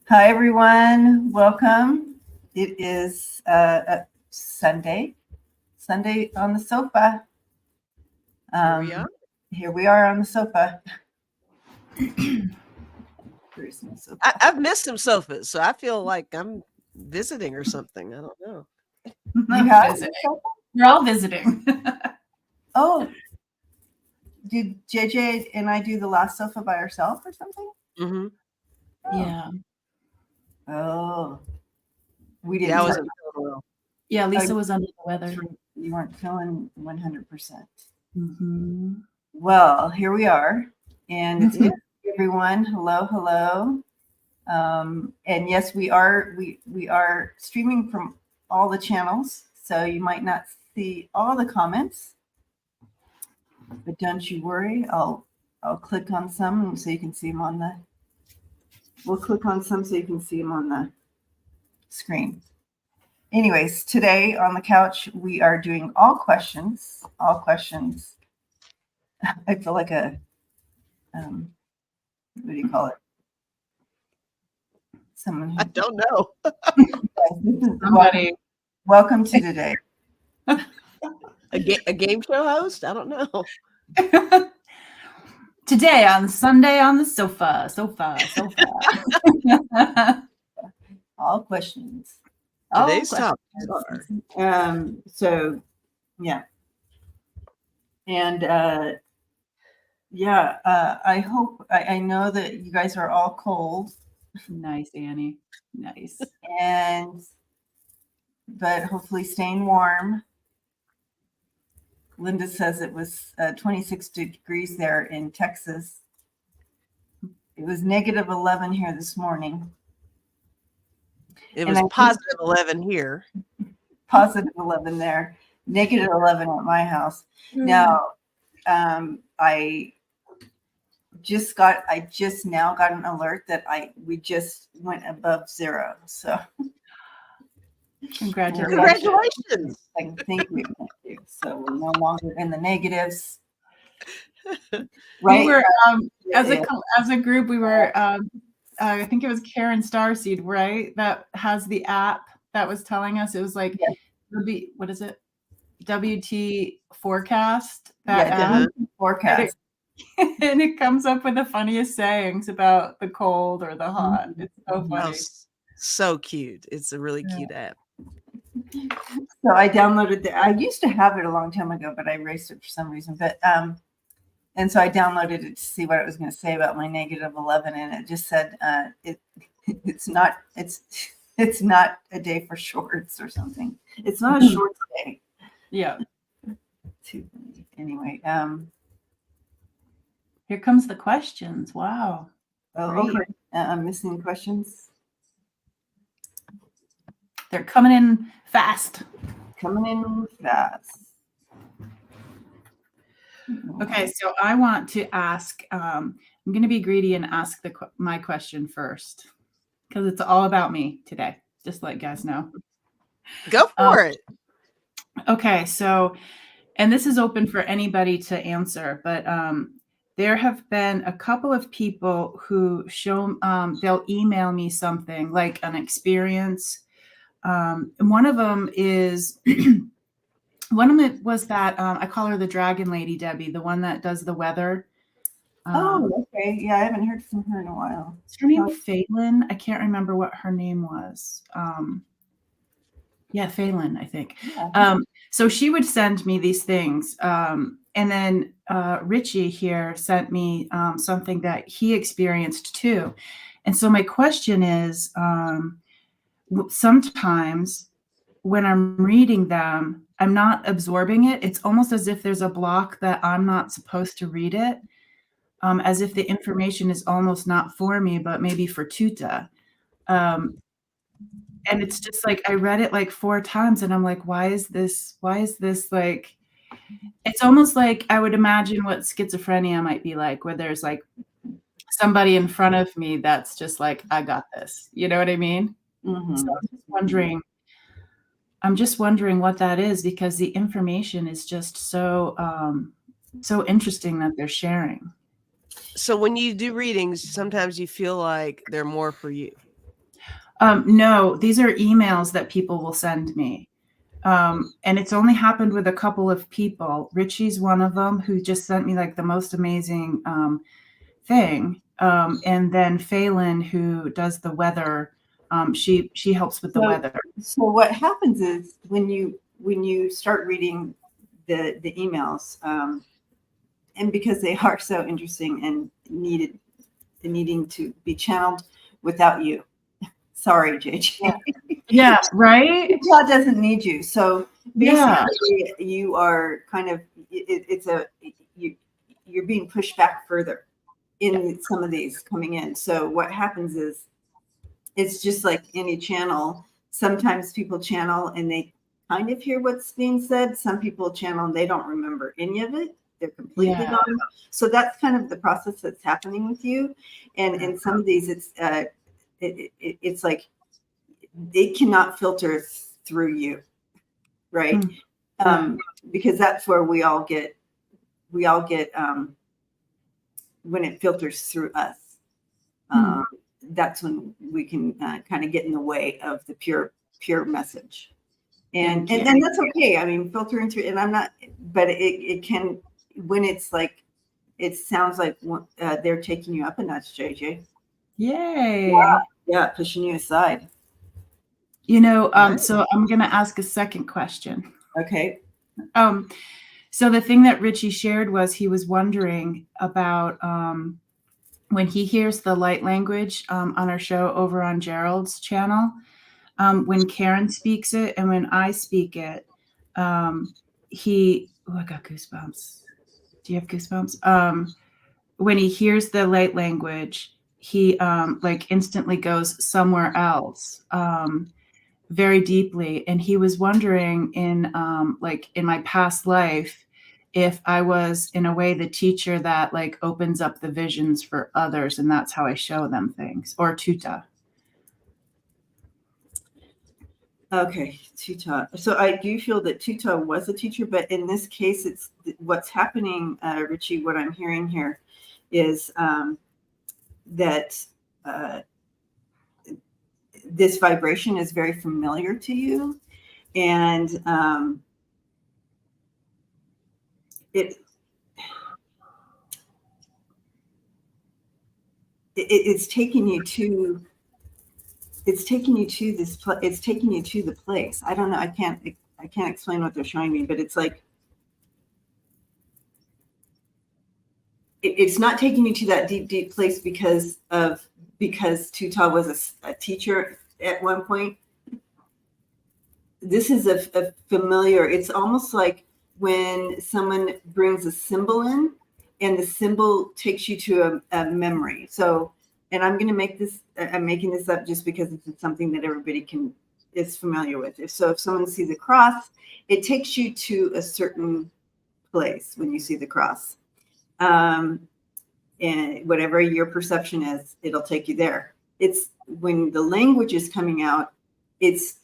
Hi, everyone. Welcome. It is Sunday on the sofa. Here we are. Here we are on the sofa. There's no sofa. I've missed some sofas, so I feel like I'm visiting or something. I don't know. You have visiting. a sofa? We're all visiting. Oh, did JJ and I do the last sofa by ourselves or something? Mm-hmm. Oh. Yeah. Oh, we didn't. Yeah, I tell wasn't you. feeling well. Yeah, Lisa was under the weather. You weren't feeling 100%. Mm-hmm. Well, here we are, and it's everyone. Hello. And yes, we are streaming from all the channels, so you might not see all the comments, but don't you worry. I'll click on some so you can see them on the. We'll click on some so you can see them on the screen. Anyways, today on the couch we are doing all questions. All questions. I feel like a what do you call it? Someone I don't know. Somebody. Welcome to today. A game show host? I don't know. Today on Sunday on the sofa. All questions. Today's All topic are So yeah. And I hope I know that you guys are all cold. Nice, Annie. Nice. But hopefully staying warm. Linda says it was 26 degrees there in Texas. It was negative 11 here this morning. it was positive 11 here. Positive 11 there. Negative 11 at my house. Now, I just now got an alert that we just went above zero. So Congratulations. Thank you. So we're no longer in the negatives. Right. We were as a group, we were I think it was Karen Starseed, right? That has the app that was telling us it was like what is it? WT forecast. That app. Forecast. And it comes up with the funniest sayings about the cold or the hot. It's so funny. Oh, so cute. It's a really cute app. So I downloaded I used to have it a long time ago, but I erased it for some reason. But and so I downloaded it to see what it was going to say about my negative 11, and it just said it's not a day for shorts or something. It's not a short day. Yeah. Anyway, here comes the questions. Wow. Okay. I'm missing questions. They're coming in fast. Okay, so I want to ask, I'm going to be greedy and ask my question first because it's all about me today, just to let you guys know. Go for it. Okay, so, and this is open for anybody to answer, but there have been a couple of people who they'll email me something like an experience. And one of them is... One of it was that I call her the Dragon Lady, Debbie, the one that does the weather. Okay. Yeah, I haven't heard from her in a while. Is her name Phelan? I can't remember what her name was. Phelan, I think. Yeah. So she would send me these things. And then Richie here sent me something that he experienced too. And so my question is, sometimes when I'm reading them, I'm not absorbing it. It's almost as if there's a block that I'm not supposed to read it, as if the information is almost not for me, but maybe for Tuta. And it's just like, I read it like 4 times and I'm like, why is this like, it's almost like I would imagine what schizophrenia might be like, where there's like somebody in front of me that's just like, I got this. You know what I mean? Mm-hmm. So I'm just wondering what that is, because the information is just so interesting that they're sharing. So when you do readings, sometimes you feel like they're more for you. No, these are emails that people will send me. And it's only happened with a couple of people. Richie's one of them, who just sent me like the most amazing thing. And then Phelan, who does the weather, she helps with the weather. So what happens is when you start reading the emails, and because they are so interesting and needing to be channeled without you. Sorry, JJ. Yeah, right? God doesn't need you. So Yeah. basically you are kind of, you're being pushed back further in some of these coming in. So what happens is, it's just like any channel. Sometimes people channel and they kind of hear what's being said. Some people channel and they don't remember any of it. They're completely gone. So that's kind of the process that's happening with you. And in some of these, it's like it cannot filter through you, right? Because that's where we all get when it filters through us. That's when we can kind of get in the way of the pure message, and that's okay. I mean, filtering through, and I'm not, but it can, when it's like, it sounds like they're taking you up a notch, JJ. Yay. Yeah, pushing you aside. You know, so I'm going to ask a second question. Okay. So the thing that Richie shared was he was wondering about when he hears the light language on our show over on Gerald's channel, when Karen speaks it and when I speak it, I got goosebumps. Do you have goosebumps? When he hears the light language, he like instantly goes somewhere else, very deeply. And he was wondering in my past life, if I was in a way the teacher that like opens up the visions for others, and that's how I show them things, or tuta. Okay, tuta. So I do feel that tuta was a teacher, but in this case, it's what's happening, Richie. What I'm hearing here is that this vibration is very familiar to you, and it's taking you to this it's taking you to the place. I don't know, I can't explain what they're showing me, but it's like it's not taking you to that deep place because Tuta was a teacher at one point. This is a familiar, it's almost like when someone brings a symbol in and the symbol takes you to a memory. So, and I'm making this up just because it's something that everybody is familiar with. If someone sees a cross, it takes you to a certain place when you see the cross. And whatever your perception is, it'll take you there. It's when the language is coming out, it's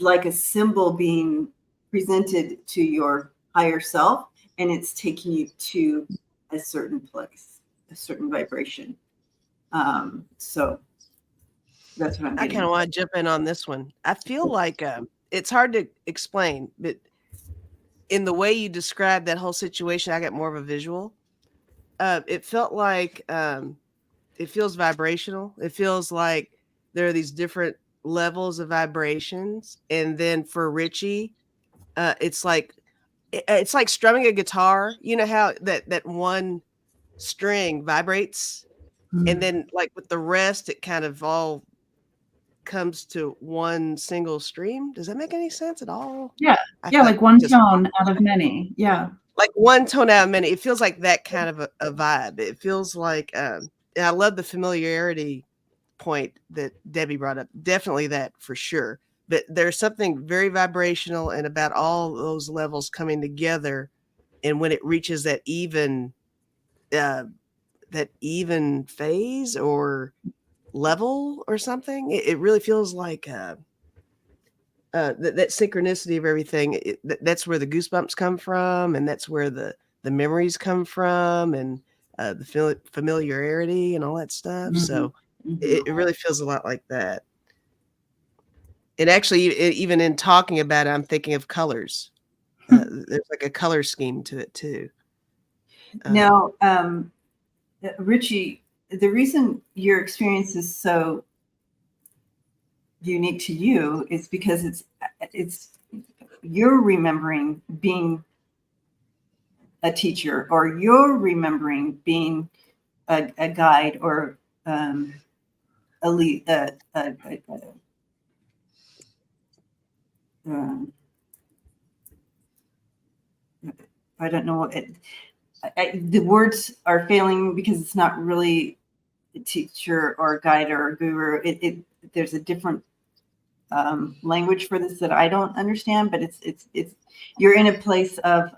like a symbol being presented to your higher self, and it's taking you to a certain place, a certain vibration. So that's what I'm getting. I kind of want to jump in on this one. I feel like it's hard to explain, but in the way you described that whole situation, I got more of a visual. It felt like it feels vibrational. It feels like there are these different levels of vibrations, and then for Richie, it's like strumming a guitar. You know how that one string vibrates, and then like with the rest, it kind of all comes to one single stream. Does that make any sense at all? Yeah, like one tone out of many. Yeah. Like one tone out of many. It feels like that kind of a vibe. It feels like, and I love the familiarity point that Debbie brought up. Definitely that for sure. But there's something very vibrational and about all those levels coming together. And when it reaches that even phase or level or something, it really feels like that synchronicity of everything. That's where the goosebumps come from, and that's where the memories come from, and the familiarity and all that stuff. So it really feels a lot like that. And actually, even in talking about it, I'm thinking of colors. There's like a color scheme to it too. Now, Richie, the reason your experience is so unique to you is because it's you're remembering being a teacher, or you're remembering being a guide, or a lead, I don't know what the words are failing because it's not really a teacher or a guide or a guru. There's a different language for this that I don't understand, but it's you're in a place of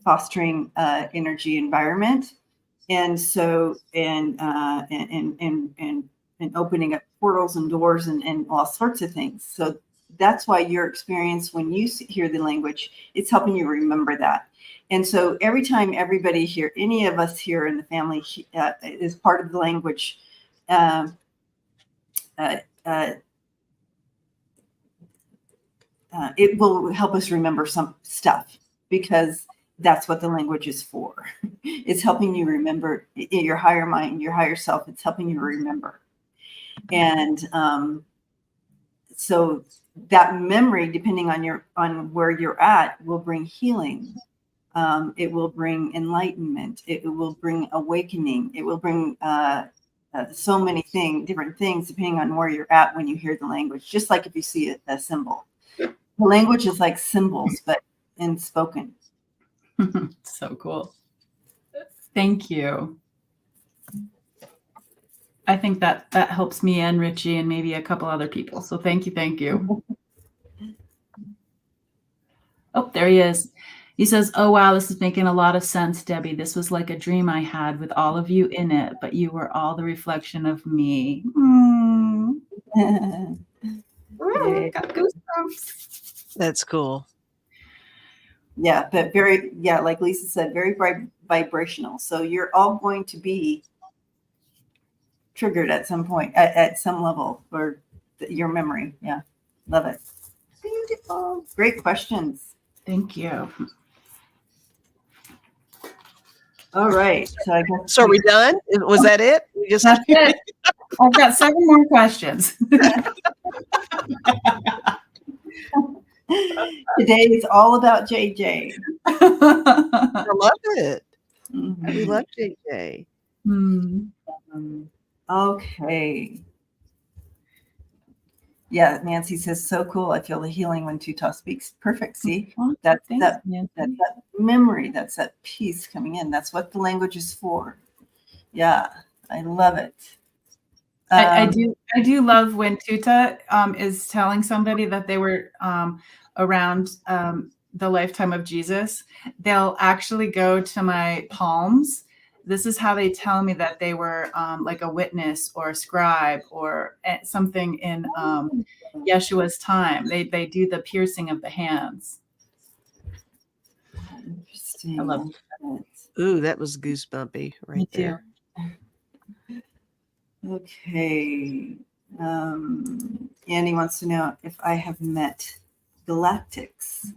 fostering energy environment, and so and opening up portals and doors and all sorts of things. So that's why your experience, when you hear the language, it's helping you remember that. And so every time everybody here, any of us here in the family is part of the language, it will help us remember some stuff, because that's what the language is for. It's helping you remember your higher mind, your higher self. It's helping you remember. And so that memory, depending on where you're at, will bring healing. It will bring enlightenment. It will bring awakening. It will bring so many different things, depending on where you're at when you hear the language. Just like if you see a symbol, the language is like symbols, but in spoken. So cool. Thank you. I think that helps me and Richie and maybe a couple other people. So thank you. Thank you. Oh, there he is. He says, "Oh, wow, this is making a lot of sense, Debbie. This was like a dream I had with all of you in it, but you were all the reflection of me." Got goosebumps. That's cool. Yeah, but like Lisa said, very vibrational. So you're all going to be triggered at some point, at some level, or your memory. Yeah, love it. Beautiful. Great questions. Thank you. All right. So I guess. So are we done? Was that it? That's it. I've got 7 more questions. Today is all about JJ. I love it. Mm-hmm. We love JJ. Okay. Yeah, Nancy says, so cool. I feel the healing when Tuta speaks. Perfect. See, that's that memory, that's that peace coming in. That's what the language is for. Yeah, I love it. I do love when Tuta is telling somebody that they were around the lifetime of Jesus. They'll actually go to my palms. This is how they tell me that they were like a witness or a scribe or something in Yeshua's time. They do the piercing of the hands. Interesting. I love it. Ooh, that was goosebumpy right there. Okay. Annie wants to know if I have met galactics.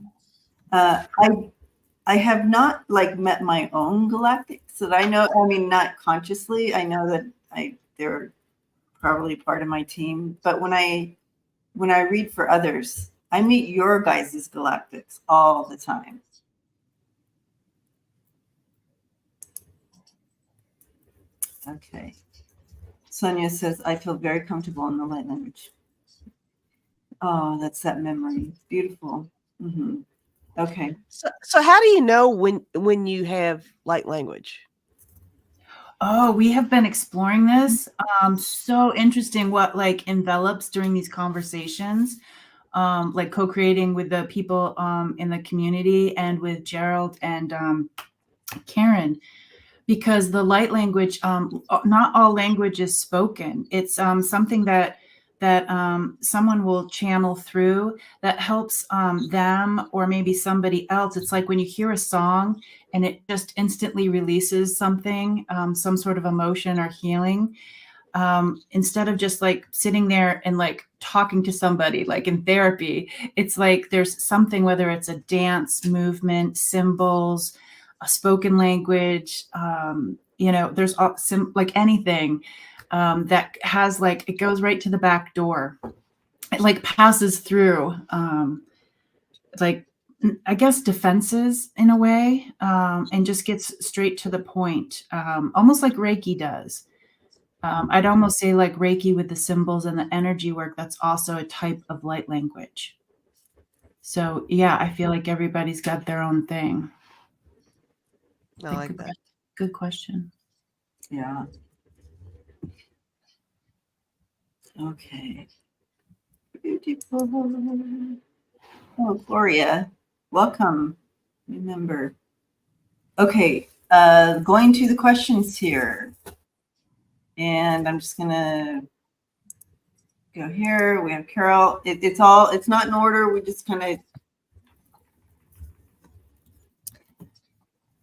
I have not met my own galactics that I know. I mean, not consciously. I know that they're probably part of my team. But when I read for others, I meet your guys' galactics all the time. Okay. Sonia says, I feel very comfortable in the light language. Oh, that's that memory. Beautiful. Mm-hmm. Okay. So how do you know when you have light language? Oh, we have been exploring this. So interesting what envelops during these conversations, co-creating with the people in the community and with Gerald and Karen, because the light language, not all language is spoken. It's something that someone will channel through that helps them or maybe somebody else. It's like when you hear a song and it just instantly releases something, some sort of emotion or healing. instead of just like sitting there and like talking to somebody like in therapy, it's like there's something, whether it's a dance movement, symbols, a spoken language, there's like anything that has like, it goes right to the back door. It like passes through like, I guess, defenses in a way, and just gets straight to the point, almost like Reiki does. I'd almost say like Reiki with the symbols and the energy work, that's also a type of light language. So yeah, I feel like everybody's got their own thing. I like that. Good question. Yeah. Okay. Beautiful. Oh, Gloria, welcome. Remember. Okay, going to the questions here. And I'm just gonna go here. We have Carol. It's not in order. We just kind of.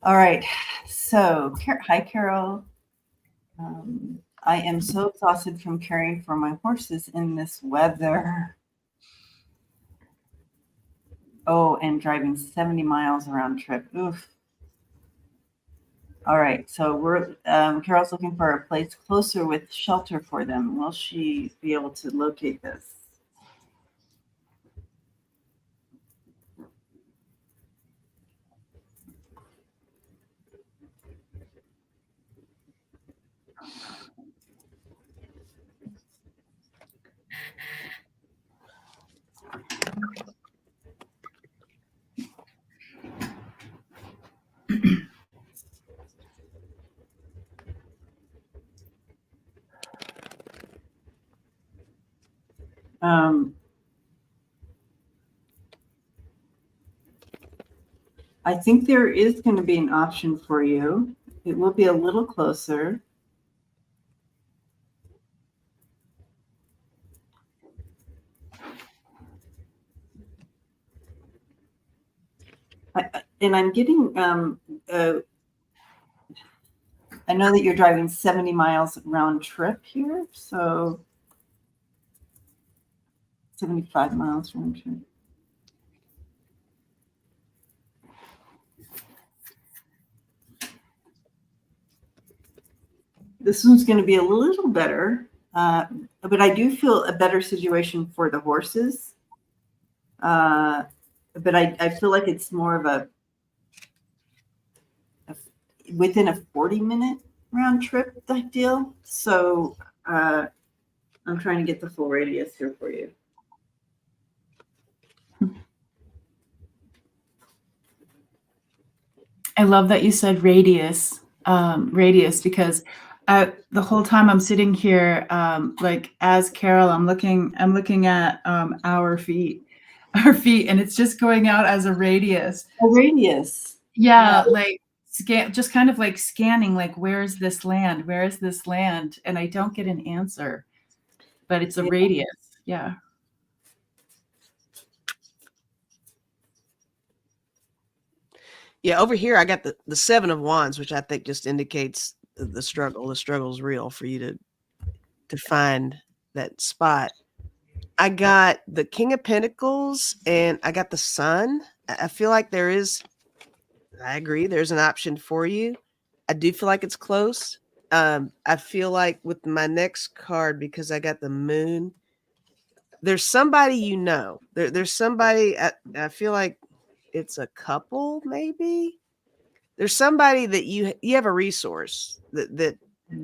All right. So, hi, Carol. I am so exhausted from caring for my horses in this weather. Oh, and driving 70 miles round trip. Oof. All right. So Carol's looking for a place closer with shelter for them. Will she be able to locate this? I think there is going to be an option for you. It will be a little closer. And I'm getting, I know that you're driving 70 miles round trip here, so 75 miles round trip. This one's going to be a little better, but I do feel a better situation for the horses. But I feel like it's more of a within a 40-minute round trip type deal. So I'm trying to get the full radius here for you. I love that you said radius, because the whole time I'm sitting here, like as Carol, I'm looking at our feet, and it's just going out as a radius. A radius. Yeah, like just kind of like scanning, like where's this land? Where is this land? And I don't get an answer, but it's a radius. Yeah. Yeah, over here I got the 7 of Wands, which I think just indicates the struggle. The struggle's real for you to find that spot. I got the King of Pentacles and I got the Sun. I feel like I agree, there's an option for you. I do feel like it's close. I feel like with my next card, because I got the Moon, there's somebody there's somebody, I feel like it's a couple, maybe. There's somebody that you have a resource that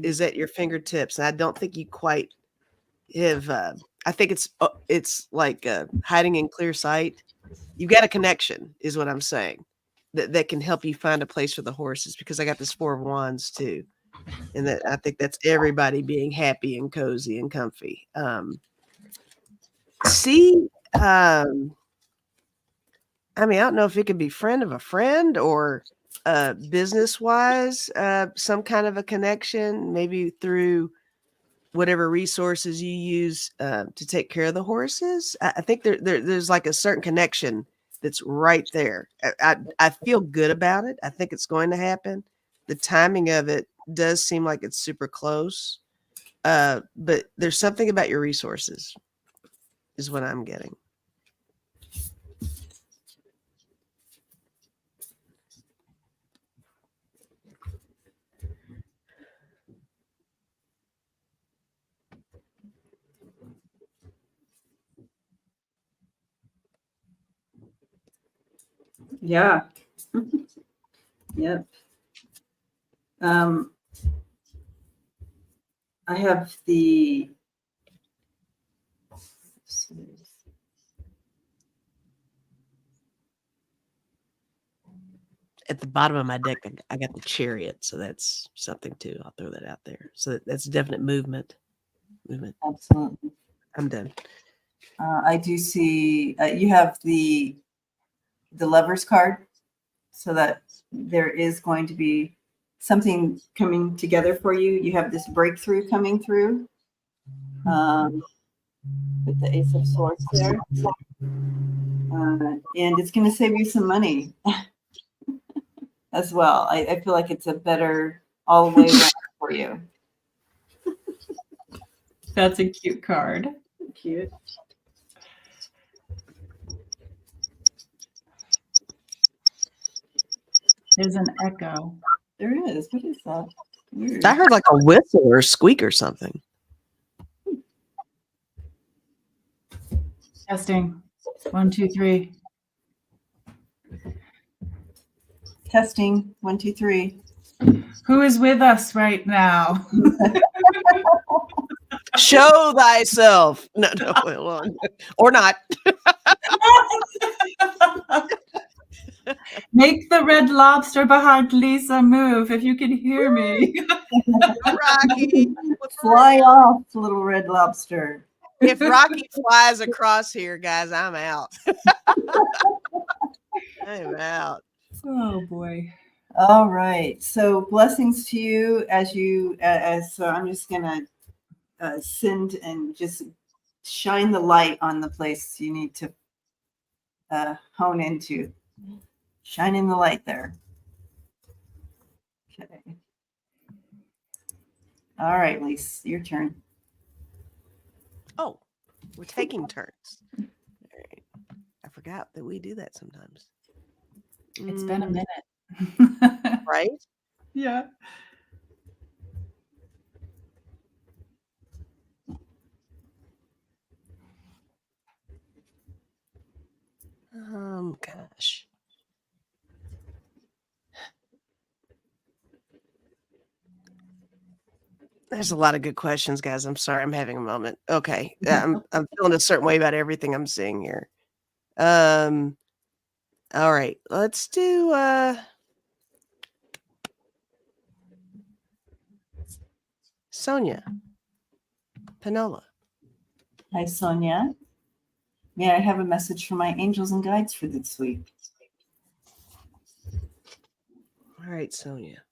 is at your fingertips, and I don't think you quite have. I think it's like hiding in clear sight. You've got a connection, is what I'm saying, that can help you find a place for the horses. Because I got this 4 of Wands too, and that I think that's everybody being happy and cozy and comfy. I mean, I don't know if it could be friend of a friend or business wise, some kind of a connection, maybe through whatever resources you use to take care of the horses. I think there's like a certain connection that's right there. I feel good about it. I think it's going to happen. The timing of it does seem like it's super close. But there's something about your resources is what I'm getting. Yeah. Yep. I have the At the bottom of my deck, I got the Chariot, so that's something too. I'll throw that out there. So that's definite movement. Absolutely. I'm done. I do see you have the Lover's card, so that there is going to be something coming together for you. You have this breakthrough coming through with the Ace of Swords there. And it's going to save you some money as well. I feel like it's a better all the way around for you. That's a cute card. Cute. There's an echo. There is. What is that? Weird. I heard like a whistle or a squeak or something. Testing. 1, 2, 3. Testing. 1, 2, 3. Who is with us right now? Show thyself. No, well, or not. Make the red lobster behind Lisa move if you can hear me. Rocky, Fly off, little red lobster. if Rocky flies across here, guys, I'm out. I'm out. Oh boy. All right. So blessings to you so I'm just gonna send and just shine the light on the place you need to hone into. Shining the light there. Okay. All right, Lise, your turn. Oh, we're taking turns. All right. I forgot that we do that sometimes. It's been a minute. Right? Yeah. Gosh. There's a lot of good questions, guys. I'm sorry. I'm having a moment. Okay. I'm feeling a certain way about everything I'm seeing here. All right. Let's do Sonia. Panola. Hi, Sonia. May I have a message from my angels and guides for this week? All right, Sonia.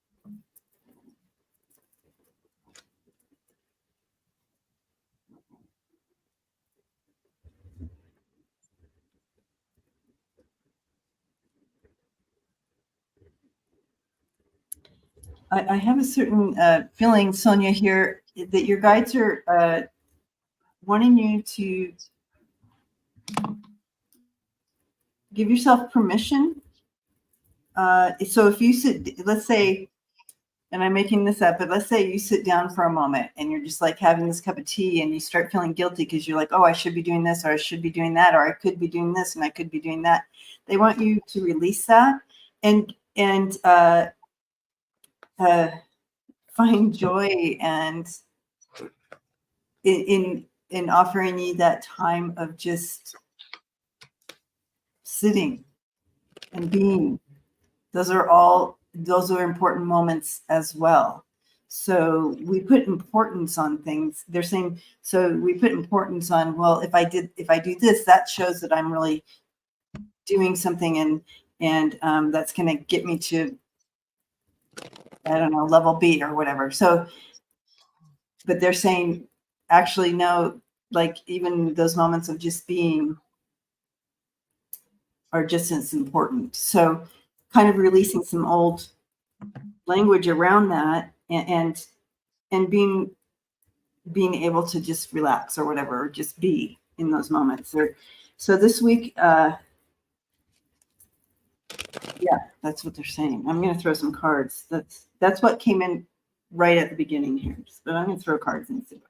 I have a certain feeling, Sonia, here that your guides are wanting you to give yourself permission. So if you sit, let's say, and I'm making this up, but let's say you sit down for a moment and you're just like having this cup of tea and you start feeling guilty because you're like, oh, I should be doing this, or I should be doing that, or I could be doing this and I could be doing that. They want you to release that and find joy and in offering you that time of just sitting and being. Those are important moments as well. So we put importance on things. They're saying, so we put importance on, well, if I do this, that shows that I'm really doing something and that's going to get me to, I don't know, level B or whatever. So, but they're saying, actually, no, like even those moments of just being are just as important. So kind of releasing some old language around that and being being able to just relax or whatever, or just be in those moments. So this week, yeah, that's what they're saying. I'm going to throw some cards. That's what came in right at the beginning here. But I'm going to throw cards and see.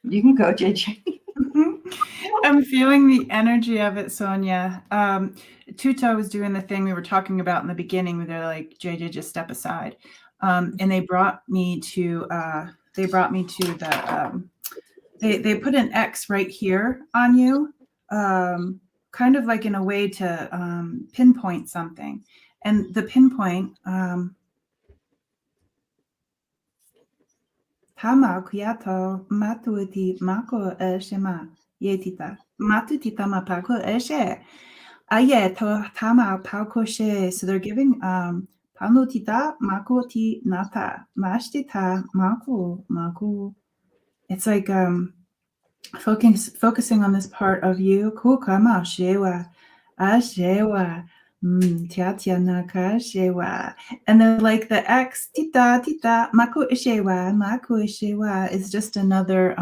You can go, JJ. I'm feeling the energy of it, Sonia. Tuta was doing the thing we were talking about in the beginning where they're like, JJ, just step aside. And they brought me to the they put an X right here on you, kind of like in a way to pinpoint something. And the pinpoint, Hama kuyato matuti mako shema yetita matutita mapako eshe ayeto tama pako she. So they're giving panutita mako ti nata mashtita mako. It's like focusing on this part of you. Kukama shewa ashewa. And then like the X tita maku ishewa is just another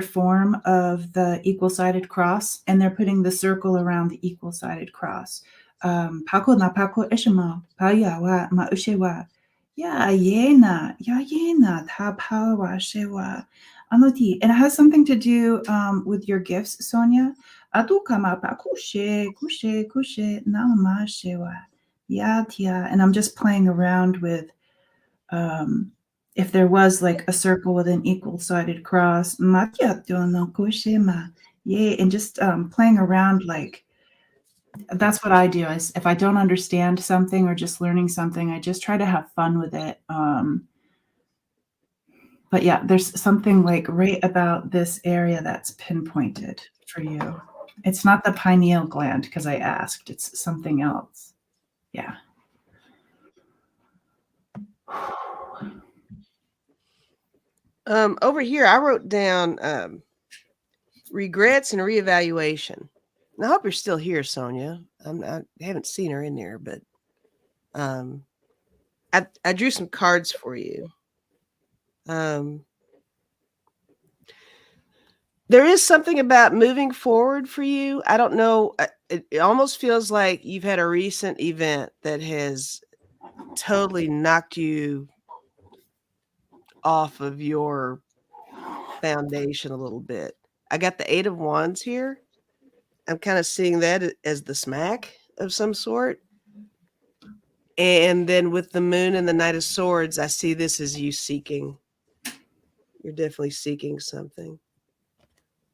form of the equal-sided cross, and they're putting the circle around the equal-sided cross. Pako na pako ishima payawa ma ushewa ya yena ta pawa shewa anoti. And it has something to do with your gifts, Sonia. Atukama pa kushe nama shewa ya tia. And I'm just playing around with if there was like a circle with an equal-sided cross, and just playing around, like that's what I do. Is if I don't understand something or just learning something, I just try to have fun with it. But yeah, there's something like right about this area that's pinpointed for you. It's not the pineal gland because I asked. It's something else. Yeah. Over here, I wrote down regrets and reevaluation. And I hope you're still here, Sonia. I haven't seen her in there, but I drew some cards for you. There is something about moving forward for you. I don't know. It almost feels like you've had a recent event that has totally knocked you off of your foundation a little bit. I got the 8 of Wands here. I'm kind of seeing that as the smack of some sort. And then with the Moon and the Knight of Swords, I see this as you seeking. You're definitely seeking something.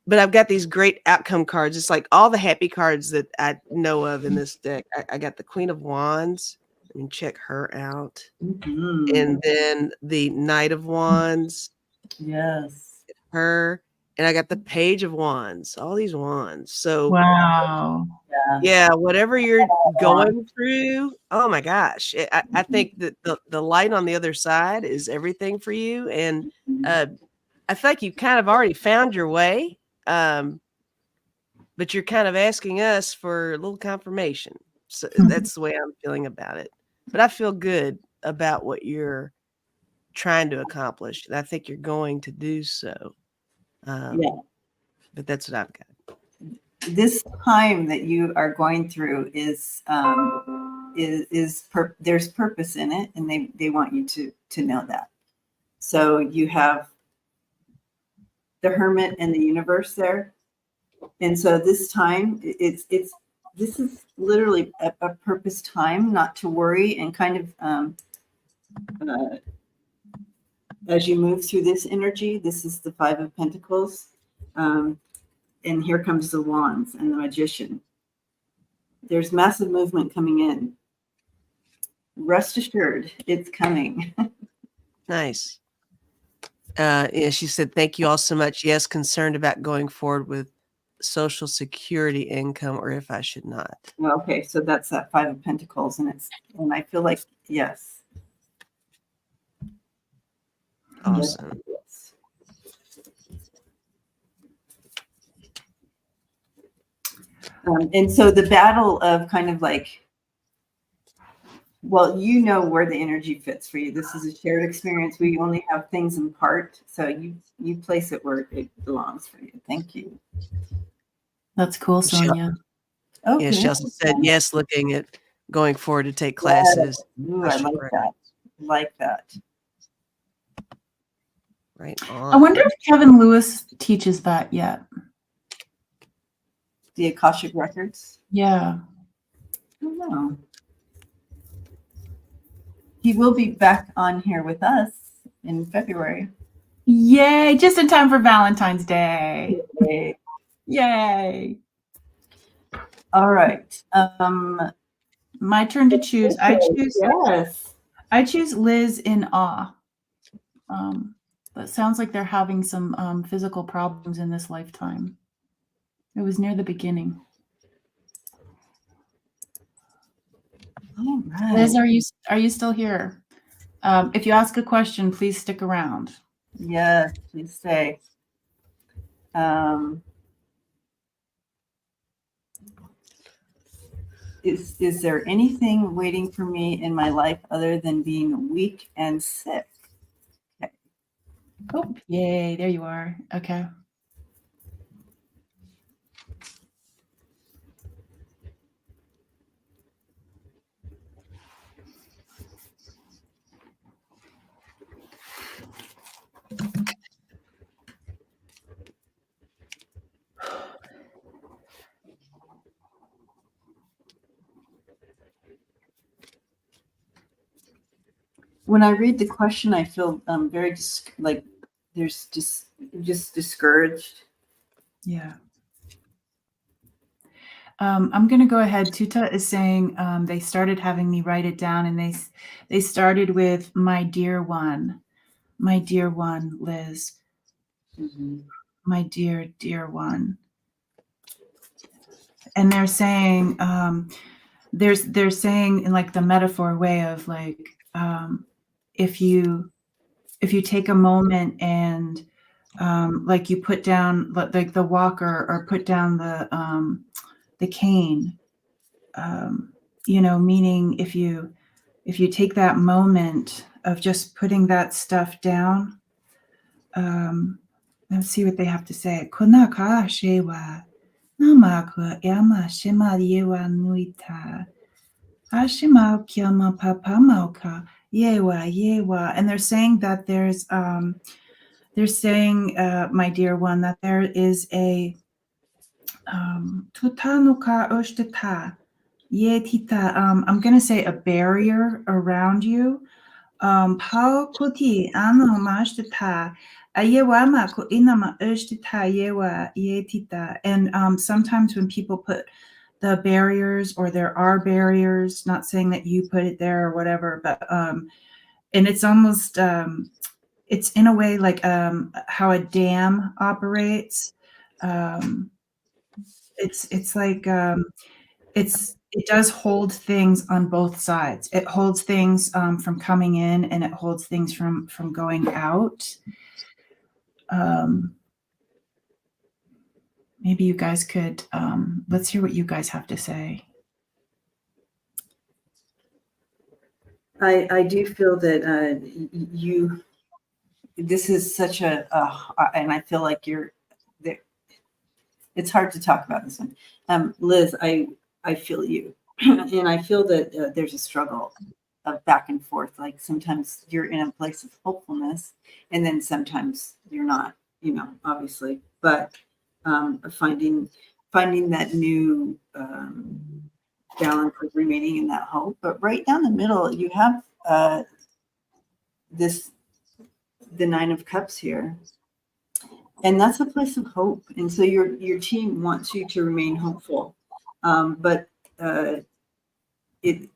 But I've got these great outcome cards. It's like all the happy cards that I know of in this deck. I got the Queen of Wands. I mean, check her out. Mm-hmm. And then the Knight of Wands. Yes. Her. And I got the Page of Wands. All these wands. So wow. Yeah, whatever you're going through, oh my gosh. I think that the light on the other side is everything for you. And I feel like you kind of already found your way. But you're kind of asking us for a little confirmation. So that's the way I'm feeling about it. But I feel good about what you're trying to accomplish. And I think you're going to do so. Yeah. But that's what I've got. This time that you are going through is there's purpose in it, and they want you to know that. So you have the Hermit and the Universe there, and so this time this is literally a purpose time, not to worry, and kind of as you move through this energy. This is the 5 of Pentacles. And here comes the Wands and the Magician. There's massive movement coming in. Rest assured, it's coming. Nice. Yeah, she said, thank you all so much. Yes, concerned about going forward with Social Security income, or if I should not. Okay, so that's that 5 of Pentacles, and I feel like, yes. Awesome. Yes. And so the battle of kind of like, well, you know where the energy fits for you. This is a shared experience. We only have things in part, so you place it where it belongs for you. Thank you. That's cool, Sonia. Okay. Yeah, she also said yes, looking at going forward to take classes. Ooh, I like that. Like that. Right I on. wonder if Kevin Lewis teaches that yet. The Akashic Records? Yeah. I don't know. He will be back on here with us in February. Yay, just in time for Valentine's Day. Okay. Yay. All right. My turn to choose. Yes. I choose Liz in awe. That sounds like they're having some physical problems in this lifetime. It was near the beginning. All right. Liz, are you still here? If you ask a question, please stick around. Yes, please stay. Is there anything waiting for me in my life other than being weak and sick? Okay. Oh, yay, there you are. Okay. When I read the question, I feel very like there's just discouraged. Yeah. I'm going to go ahead. Tuta is saying they started having me write it down, and they started with my dear one, Liz, my dear one, and they're saying they're saying in like the metaphor way of like if you take a moment and like you put down like the walker or put down the cane, you know, meaning if you take that moment of just putting that stuff down, let's see what they have to say. Kunaka shewa namakwa yama shima yewa nuita ashima kyama papa mauka yewa, and they're saying that they're saying my dear one, that there is a tutanuka oshtata yetita, I'm going to say a barrier around you. Pao kuti ano mashtata ayewama ko inama oshtata yewa yetita. And sometimes when people put the barriers, or there are barriers, not saying that you put it there or whatever, but and it's almost it's in a way like how a dam operates. It's like it does hold things on both sides. It holds things from coming in, and it holds things from going out. Maybe you guys could let's hear what you guys have to say. I do feel that this is such a and I feel like you're there. It's hard to talk about this one. Liz, I feel you. And I feel that there's a struggle of back and forth. Like sometimes you're in a place of hopefulness, and then sometimes you're not, you know, obviously, but finding that new balance of remaining in that hope. But right down the middle, you have the Nine of Cups here. And that's a place of hope. And so your team wants you to remain hopeful. But it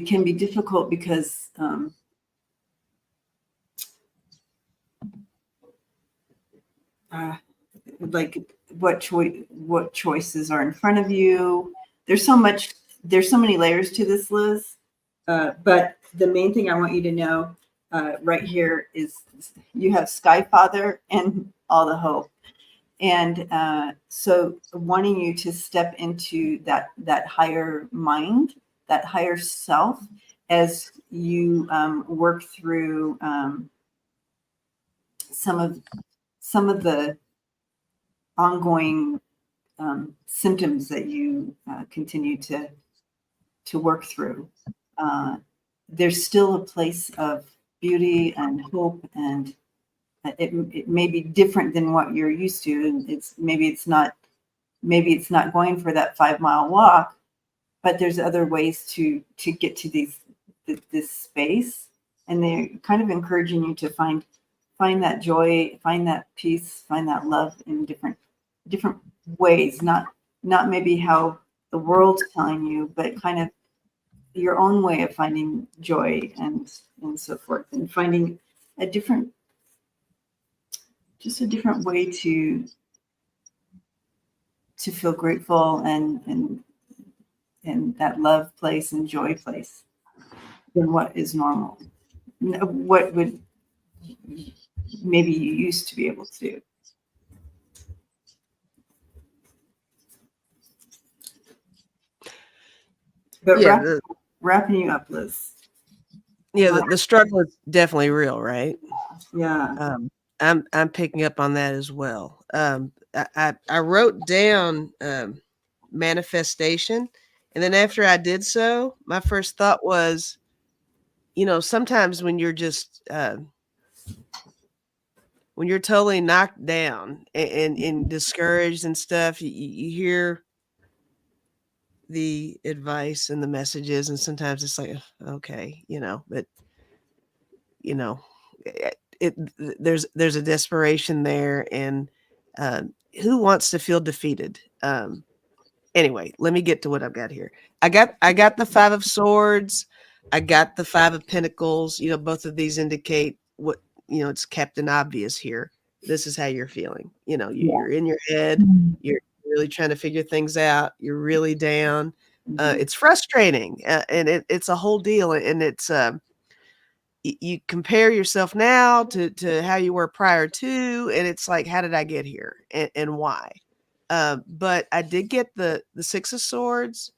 can be difficult because like what choices are in front of you. There's so many layers to this, Liz. But the main thing I want you to know right here is you have Sky Father and all the hope. And so wanting you to step into that higher mind, that higher self, as you work through some of the ongoing symptoms that you continue to work through. There's still a place of beauty and hope, and it may be different than what you're used to, and maybe it's not going for that 5-mile walk, but there's other ways to get to this space, and they're kind of encouraging you to find that joy, find that peace, find that love in different ways, not maybe how the world's telling you, but kind of your own way of finding joy and so forth, and finding a different way to feel grateful and that love place and joy place than what is normal, what would maybe you used to be able to do. But Yeah, wrapping you up, Liz. Yeah, the struggle is definitely real, right? Yeah. I'm picking up on that as well. I wrote down manifestation, and then after I did so, my first thought was, sometimes when you're just when you're totally knocked down and discouraged and stuff, you hear the advice and the messages, and sometimes it's like, okay, but there's a desperation there, and who wants to feel defeated? Anyway, let me get to what I've got here. I got the 5 of Swords. I got the 5 of Pentacles. Both of these indicate what, it's Captain Obvious here. This is how you're feeling. You're in your head. You're really trying to figure things out. You're really down. It's frustrating, and it's a whole deal. And it's you compare yourself now to how you were prior to, and it's like, how did I get here, and why? But I did get the 6 of Swords.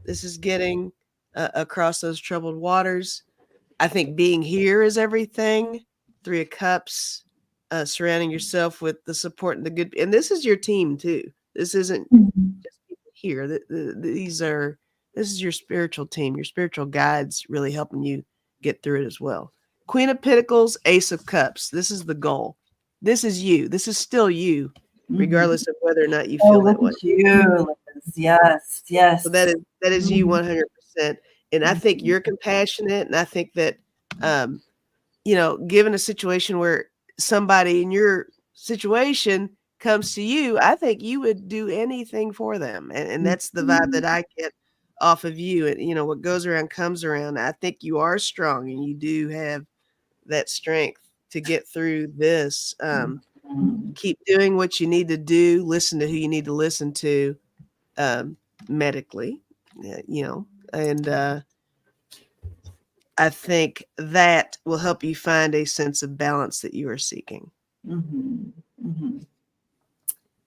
This is getting across those troubled waters. I think being here is everything. 3 of Cups, surrounding yourself with the support and the good. And this is your team too. This isn't just people here. This is your spiritual team. Your spiritual guides really helping you get through it as well. Queen of Pentacles, Ace of Cups. This is the goal. This is you. This is still you, regardless of whether or not you feel that way. You, yes. So that is you 100%. And I think you're compassionate, and I think that given a situation where somebody in your situation comes to you, I think you would do anything for them. And that's the vibe that I get off of you. And what goes around comes around. I think you are strong, and you do have that strength to get through this. Keep doing what you need to do, listen to who you need to listen to, medically, and I think that will help you find a sense of balance that you are seeking.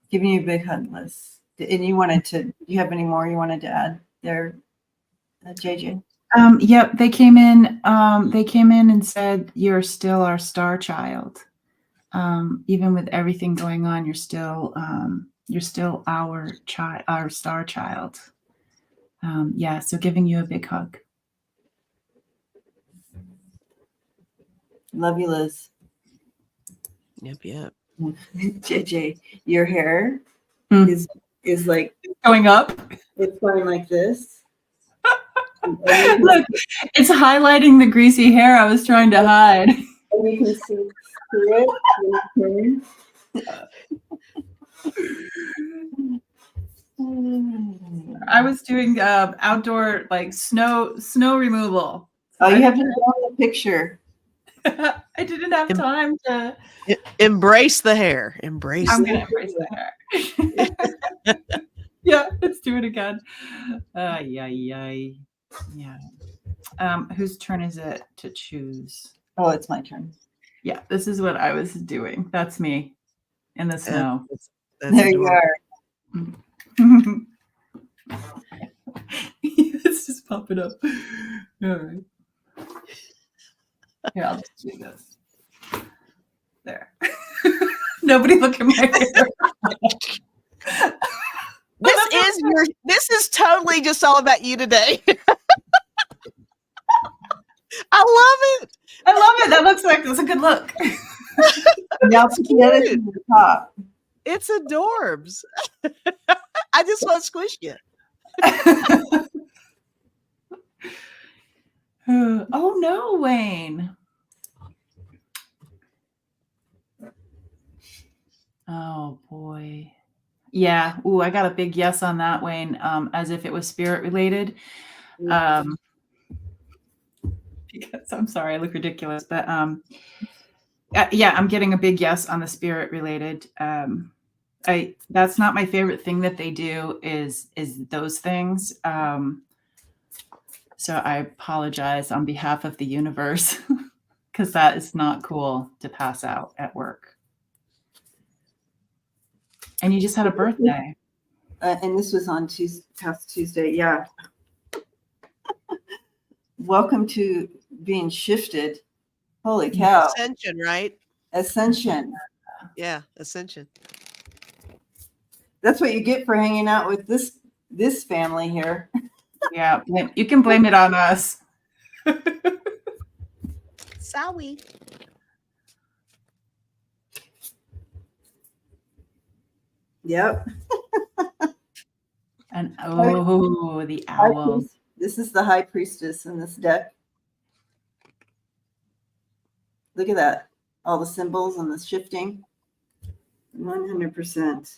Giving you a big hug, Liz. And do you have any more you wanted to add there, JJ? Yep, they came in and said, you're still our star child. Even with everything going on, you're still our star child. So giving you a big hug. Love you, Liz. Yep. JJ, your hair is like going up. It's going like this. Look, it's highlighting the greasy hair I was trying to hide. And you can see through it. I was doing outdoor snow removal. Oh, you have to draw the picture. I didn't have time to embrace the hair. I'm gonna embrace the hair. Yeah, let's do it again. Yeah. Whose turn is it to choose? Oh, it's my turn. Yeah, this is what I was doing. That's me in the snow. That's There you adorable. are. It's just popping up. All right. Here, I'll just do this. There. Nobody look at my hair. This is totally just all about you today. I love it. I love it. That looks like it's a good look. Now to get it to the top. It's adorbs. I just want to squish you. Oh no, Wayne. Oh boy. Yeah. Ooh, I got a big yes on that, Wayne. As if it was spirit related. Because I'm sorry, I look ridiculous, but yeah, I'm getting a big yes on the spirit related. That's not my favorite thing that they do is those things. So I apologize on behalf of the universe because that is not cool to pass out at work. And you just had a birthday. And this was on past Tuesday. Yeah. Welcome to being shifted. Holy cow. Ascension, right? Ascension. Yeah, ascension. That's what you get for hanging out with this family here. Yeah, you can blame it on us. Sorry. Yep. And oh, the owl. This is the high priestess in this deck. Look at that. All the symbols and the shifting. 100%.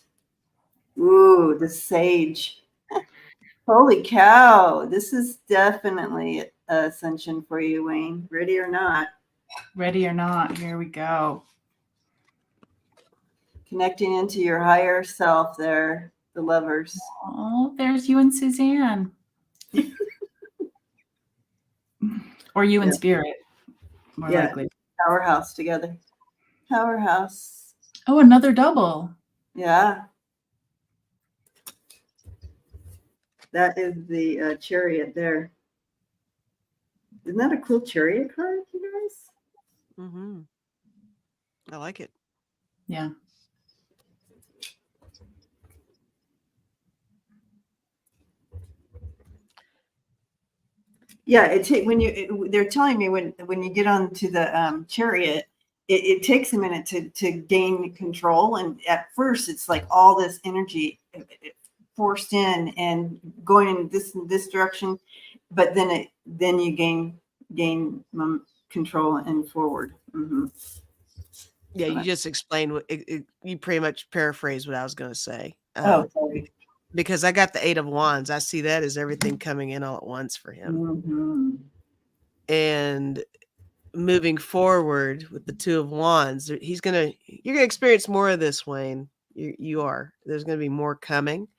Ooh, the sage. Holy cow. This is definitely ascension for you, Wayne. Ready or not. Ready or not, here we go. Connecting into your higher self there, the lovers. Oh, there's you and Suzanne. Or you and Spirit, more likely. Powerhouse together. Powerhouse. Oh, another double. Yeah. That is the chariot there. Isn't that a cool chariot card, you guys? Mm-hmm. I like it. Yeah. Yeah, they're telling me when you get onto the chariot, it takes a minute to gain control, and at first it's like all this energy forced in and going in this direction, but then you gain control and forward. Mm-hmm. Yeah, you just explained what you pretty much paraphrased what I was going to say. Sorry. Because I got the 8 of Wands. I see that as everything coming in all at once for him. Mm-hmm. And moving forward with the 2 of Wands, you're going to experience more of this, Wayne. You are. There's going to be more coming.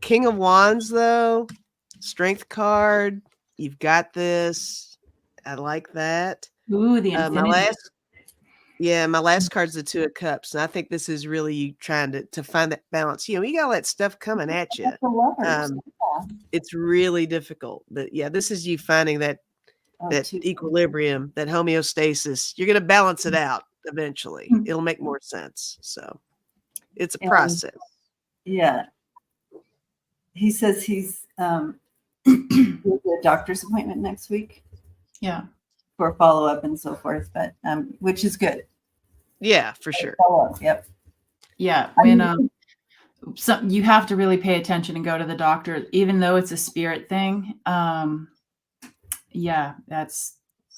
King of Wands, though, strength card. You've got this. I like that. Ooh, the infinity. My last card's the 2 of Cups, and I think this is really you trying to find that balance. You got all that stuff coming at you. It's really difficult, but yeah, this is you finding that equilibrium, that homeostasis. You're going to balance it out eventually. It'll make more sense. So it's a process. Yeah. He says he's with a doctor's appointment next week. Yeah. For follow-up and so forth, but which is good. Yeah, for sure. Follow-up, yep. Yeah. When you have to really pay attention and go to the doctor, even though it's a spirit thing. Yeah,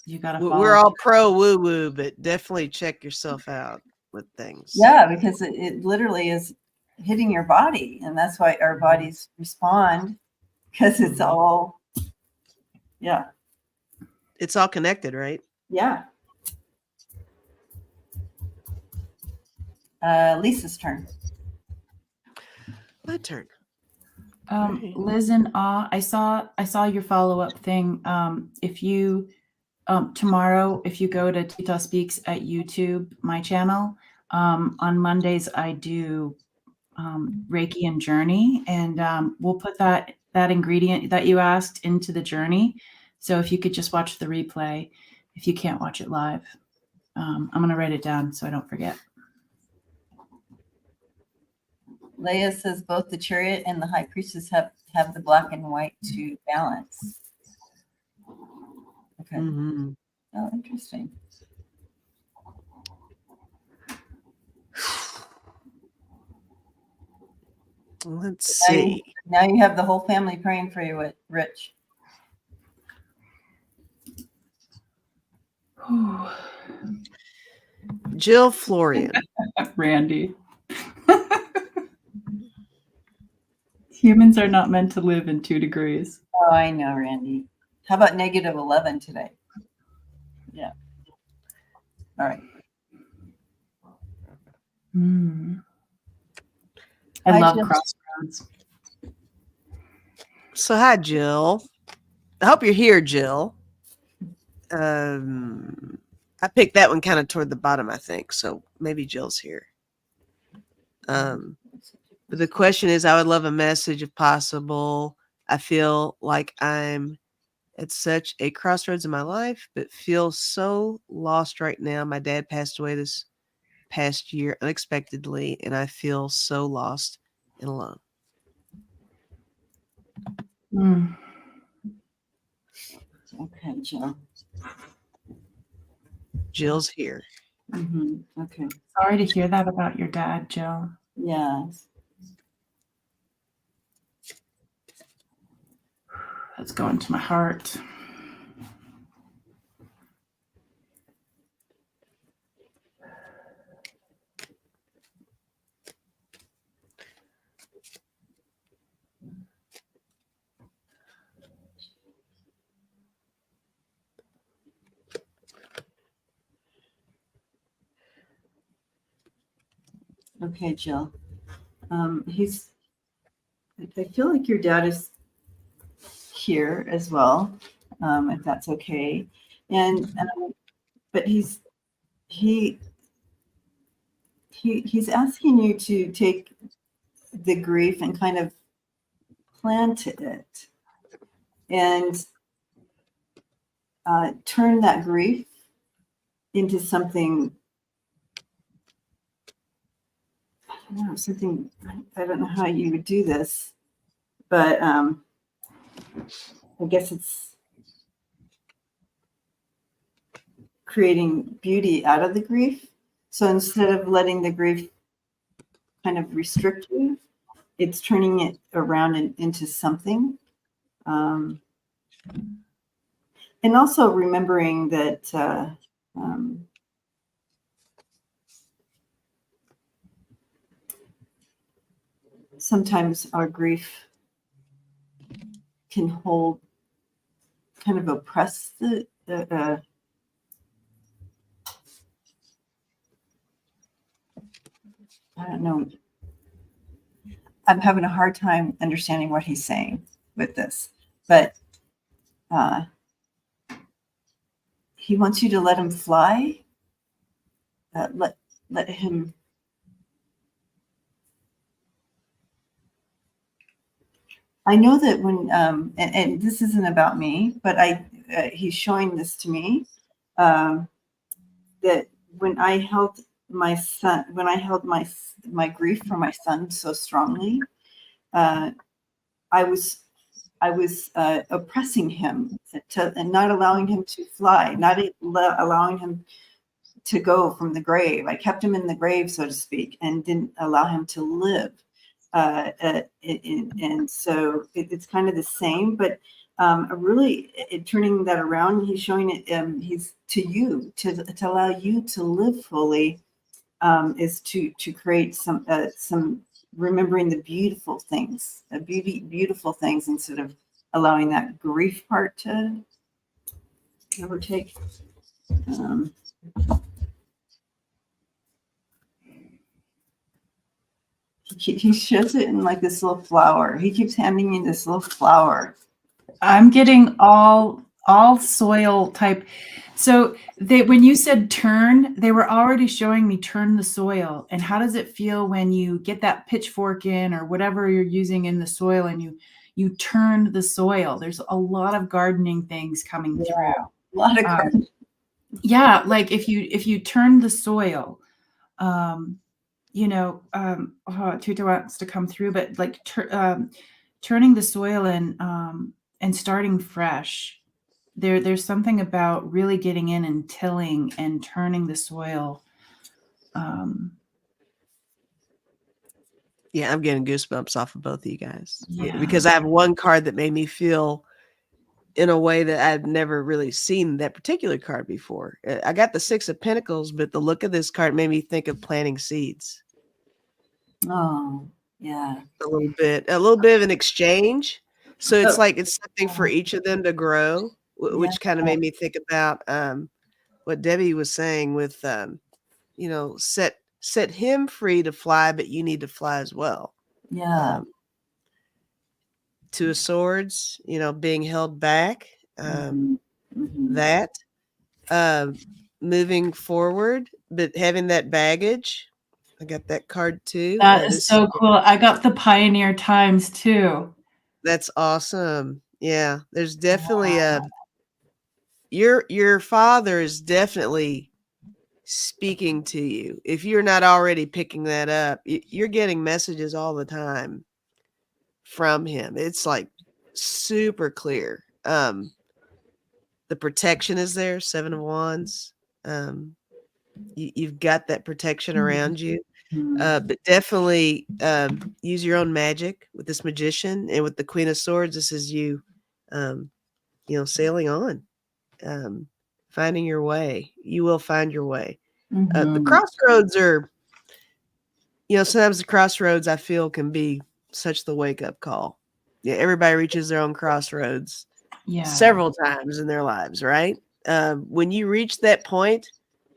you gotta follow. We're all pro woo-woo, but definitely check yourself out with things. Yeah, because it literally is hitting your body, and that's why our bodies respond, because it's all it's all connected, right? Yeah. Lisa's turn. My turn. Liz and I saw your follow-up thing. If you Tomorrow, if you go to Tita Speaks at YouTube, my channel, on Mondays I do Reiki and Journey, and we'll put that ingredient that you asked into the journey. So if you could just watch the replay, if you can't watch it live, I'm going to write it down so I don't forget. Leah says both the Chariot and the High Priestess have the black and white to balance. Okay. Mm-hmm. Oh, interesting. Let's see. Now you have the whole family praying for you, Rich. Jill Florian. Randy. Humans are not meant to live in 2 degrees. Oh, I know, Randy. How about -11 today? Yeah. All right. I love Jill. Crossroads. So hi, Jill. I hope you're here, Jill. I picked that one kind of toward the bottom, I think. So maybe Jill's here. But the question is, I would love a message if possible. I feel like I'm at such a crossroads in my life, but feel so lost right now. My dad passed away this past year unexpectedly, and I feel so lost and alone. Okay, Jill. Jill's here. Okay. Sorry to hear that about your dad, Jill. Yes. That's going to my heart. Okay, Jill. I feel like your dad is here as well, if that's okay. And but he's asking you to take the grief and kind of plant it and turn that grief into something. I don't know how you would do this, but I guess it's creating beauty out of the grief. So instead of letting the grief kind of restrict you, it's turning it around into something. And also remembering that sometimes our grief can kind of oppress the I don't know. I'm having a hard time understanding what he's saying with this, but he wants you to let him fly. Let him. I know that when and this isn't about me, but he's showing this to me that when I held my son, when I held my grief for my son so strongly, I was oppressing him and not allowing him to fly, not allowing him to go from the grave. I kept him in the grave, so to speak, and didn't allow him to live. And so it's kind of the same, but really turning that around, he's showing it. He's to you to allow you to live fully, is to create some remembering the beautiful things, beautiful things, instead of allowing that grief part to overtake. He shows it in like this little flower. He keeps handing me this little flower. I'm getting all all soil type. So when you said turn, they were already showing me turn the soil. And how does it feel when you get that pitchfork in or whatever you're using in the soil and you turn the soil? There's a lot of gardening things coming through. A lot of gardening. Yeah, like if you turn the soil, Tuta wants to come through, but like turning the soil and starting fresh. There's something about really getting in and tilling and turning the soil. Yeah, I'm getting goosebumps off of both of you guys. Yeah. Because I have one card that made me feel in a way that I've never really seen that particular card before. I got the Six of Pentacles, but the look of this card made me think of planting seeds. Oh, yeah. A little bit of an exchange. So it's Oh. like it's something for each of them to grow, which kind of Yeah. made me think about what Debbie was saying with set him free to fly, but you need to fly as well. Yeah. Two of Swords, being held back. That moving forward, but having that baggage. I got that card too. That is so cool. I got the Pioneer Times too. That's awesome. Yeah, there's definitely your father is definitely speaking to you. If you're not already picking that up, you're getting messages all the time from him. It's like super clear. The protection is there, Seven of Wands. You've got that protection around you. But definitely use your own magic with this Magician, and with the Queen of Swords, this is you sailing on, finding your way. You will find your way. The crossroads are, sometimes the crossroads I feel can be such the wake-up call. Yeah, everybody reaches their own crossroads several times in their lives, right? When you reach that point,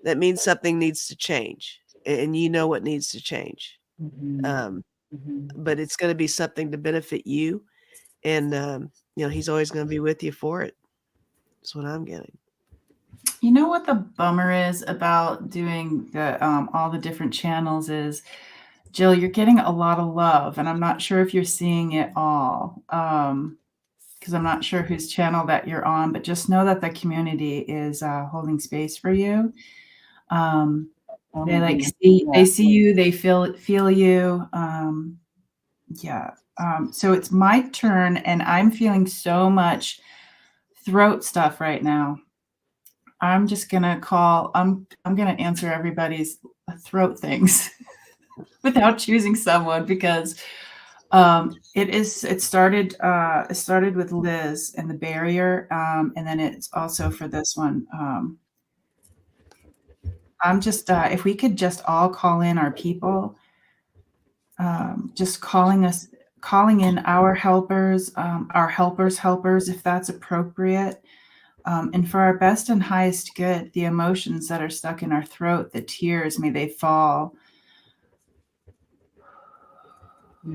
that means something needs to change, and you know what needs to change. But it's going to be something to benefit you, and he's always going to be with you for it. That's what I'm getting. You know what the bummer is about doing the all the different channels is, Jill, you're getting a lot of love, and I'm not sure if you're seeing it all, because I'm not sure whose channel that you're on, but just know that the community is holding space for you. They see you, they feel you. So it's my turn, and I'm feeling so much throat stuff right now. I'm just gonna I'm gonna answer everybody's throat things without choosing someone, because it started with Liz and the barrier, and then it's also for this one. I'm just if we could just all call in our people, just calling in our helpers, helpers, if that's appropriate. And for our best and highest good, the emotions that are stuck in our throat, the tears, may they fall.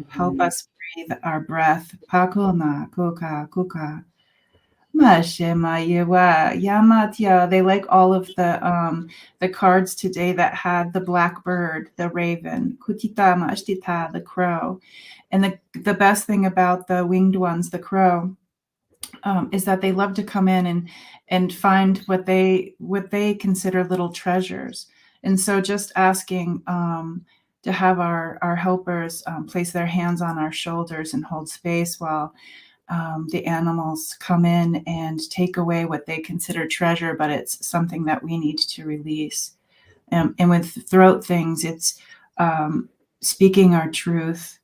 Help us breathe our breath. Pakuna, kuka, kuka. They like all of the cards today that had the blackbird, the raven, kutita mashtita, the crow. And the best thing about the winged ones, the crow, is that they love to come in and find what they consider little treasures. And so just asking to have our helpers place their hands on our shoulders and hold space while the animals come in and take away what they consider treasure, but it's something that we need to release. And with throat things, it's speaking our truth.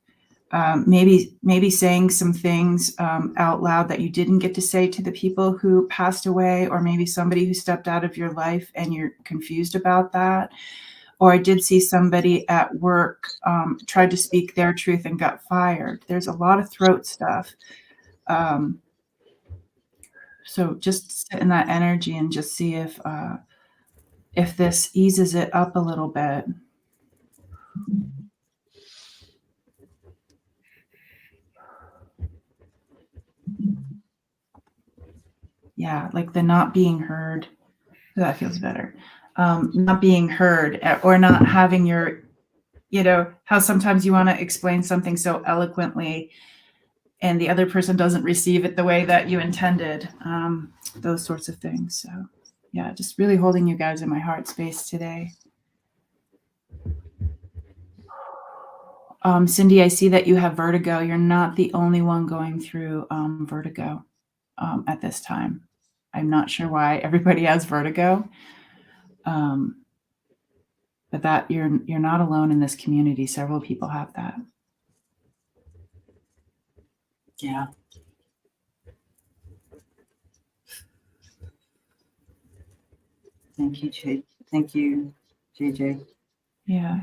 Maybe saying some things out loud that you didn't get to say to the people who passed away, or maybe somebody who stepped out of your life and you're confused about that. Or I did see somebody at work tried to speak their truth and got fired. There's a lot of throat stuff. So just sit in that energy and just see if this eases it up a little bit. Yeah, like the not being heard. That feels better. Not being heard or not having your, how sometimes you want to explain something so eloquently and the other person doesn't receive it the way that you intended. Those sorts of things. So yeah, just really holding you guys in my heart space today. Cindy, I see that you have vertigo. You're not the only one going through vertigo at this time. I'm not sure why everybody has vertigo, but that you're not alone in this community. Several people have that. Yeah. Thank you, Jay. Thank you, JJ. Yeah.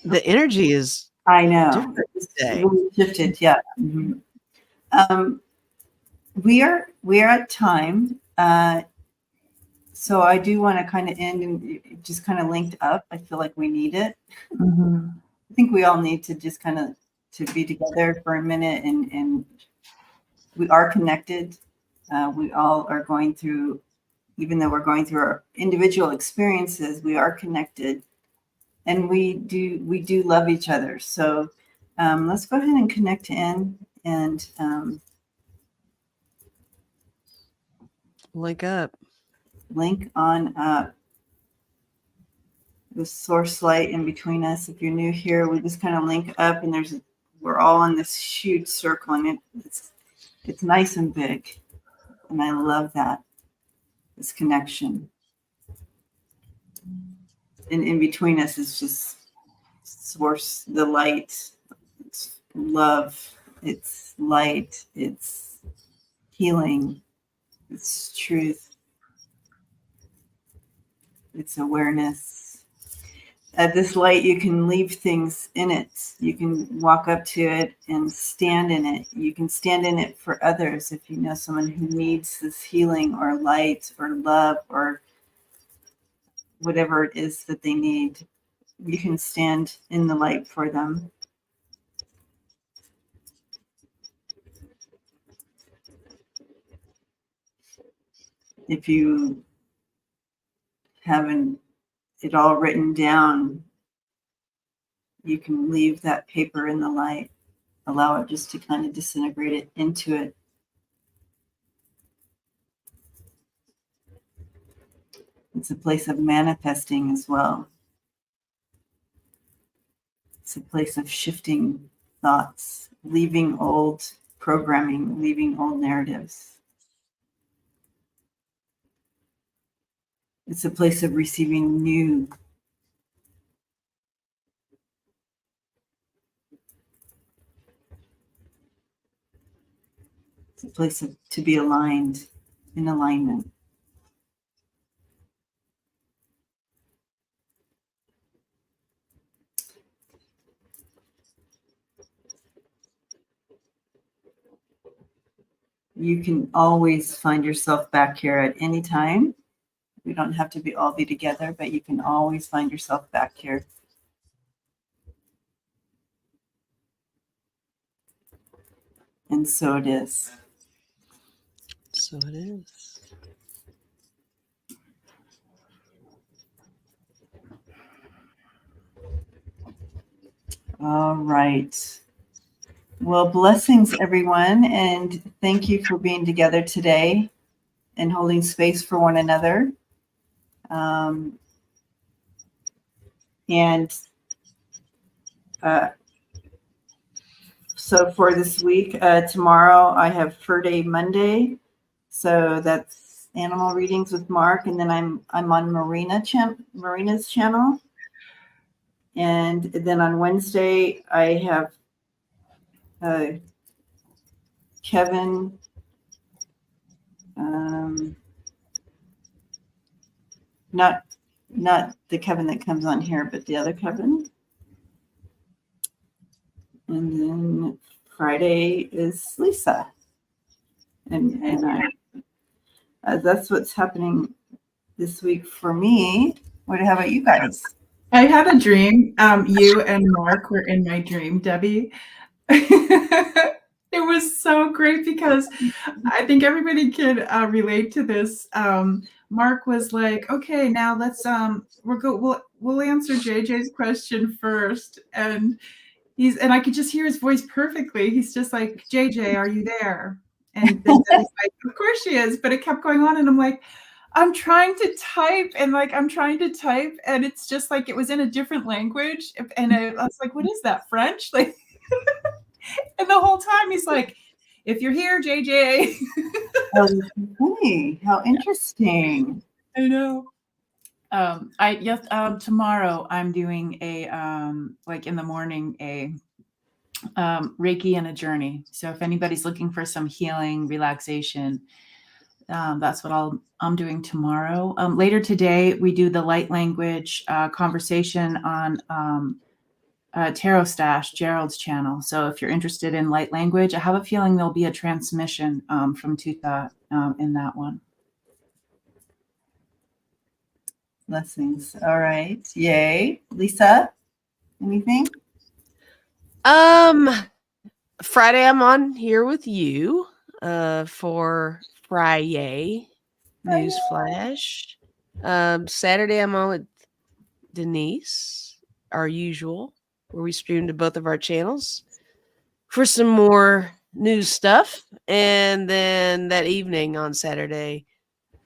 The energy is I know. different today. Really shifted, yeah. We are at time. So I do want to kind of end and just kind of linked up. I feel like we need it. Mm-hmm. I think we all need to just kind of to be together for a minute, and we are connected. We all are going through, even though we're going through our individual experiences, we are connected, and we do love each other. So let's go ahead and connect in and Link up. link on up. The source light in between us. If you're new here, we just kind of link up, and we're all in this huge circle, and it's nice and big, and I love that, this connection. And in between us is just source, the light. It's love, it's light, it's healing, it's truth, it's awareness. At this light, you can leave things in it. You can walk up to it and stand in it. You can stand in it for others if you know someone who needs this healing or light or love or whatever it is that they need. You can stand in the light for them. If you haven't it all written down, you can leave that paper in the light, allow it just to kind of disintegrate it into it. It's a place of manifesting as well. It's a place of shifting thoughts, leaving old programming, leaving old narratives. It's a place of receiving new. It's a place to be aligned, in alignment. You can always find yourself back here at any time. We don't have to all be together, but you can always find yourself back here. And so it is. So it is. All right. Well, blessings, everyone. And thank you for being together today and holding space for one another. So for this week, tomorrow I have Fur Day Monday. So that's animal readings with Mark. And then I'm on Marina's channel. And then on Wednesday, I have Kevin. Not the Kevin that comes on here, but the other Kevin. And then Friday is Lisa. And that's what's happening this week for me. How about you guys? I had a dream. You and Mark were in my dream, Debbie. It was so great because I think everybody can relate to this. Mark was like, "Okay, now let's we'll answer JJ's question first," and I could just hear his voice perfectly. He's just like, "JJ, are you there?" And then he's like, "Of course she is," but it kept going on, and I'm like, I'm trying to type and it's just like it was in a different language. And I was like, what is that, French? Like, and the whole time he's like, if you're here, JJ. Oh, funny. How interesting. I know. Tomorrow I'm doing a like in the morning a Reiki and a journey. So if anybody's looking for some healing, relaxation, that's what I'm doing tomorrow. Later today, we do the light language conversation on Tarot Stash, Gerald's channel. So if you're interested in light language, I have a feeling there'll be a transmission from Tuta in that one. Blessings. All right. Yay. Lisa, anything? Friday I'm on here with you for Friday News Flash. Saturday I'm on with Denise, our usual, where we stream to both of our channels for some more news stuff. And then that evening on Saturday,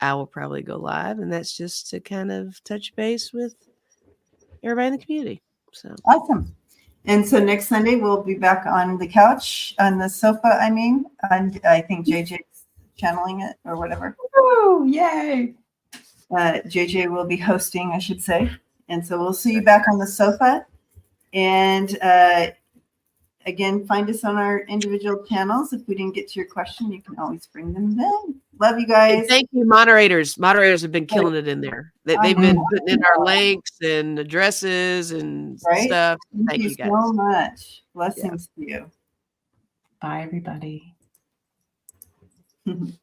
I will probably go live, and that's just to kind of touch base with everybody in the community. So Awesome. And so next Sunday we'll be back on the couch, on the sofa, and I think JJ's channeling it or whatever. Oh, yay. JJ will be hosting, I should say. And so we'll see you back on the sofa. And again, find us on our individual channels. If we didn't get to your question, you can always bring them then. Love you guys. and thank you, moderators. Moderators have been killing it in there. They've been putting in our links and addresses and stuff. Thank you guys so much. Blessings to you. Bye, everybody.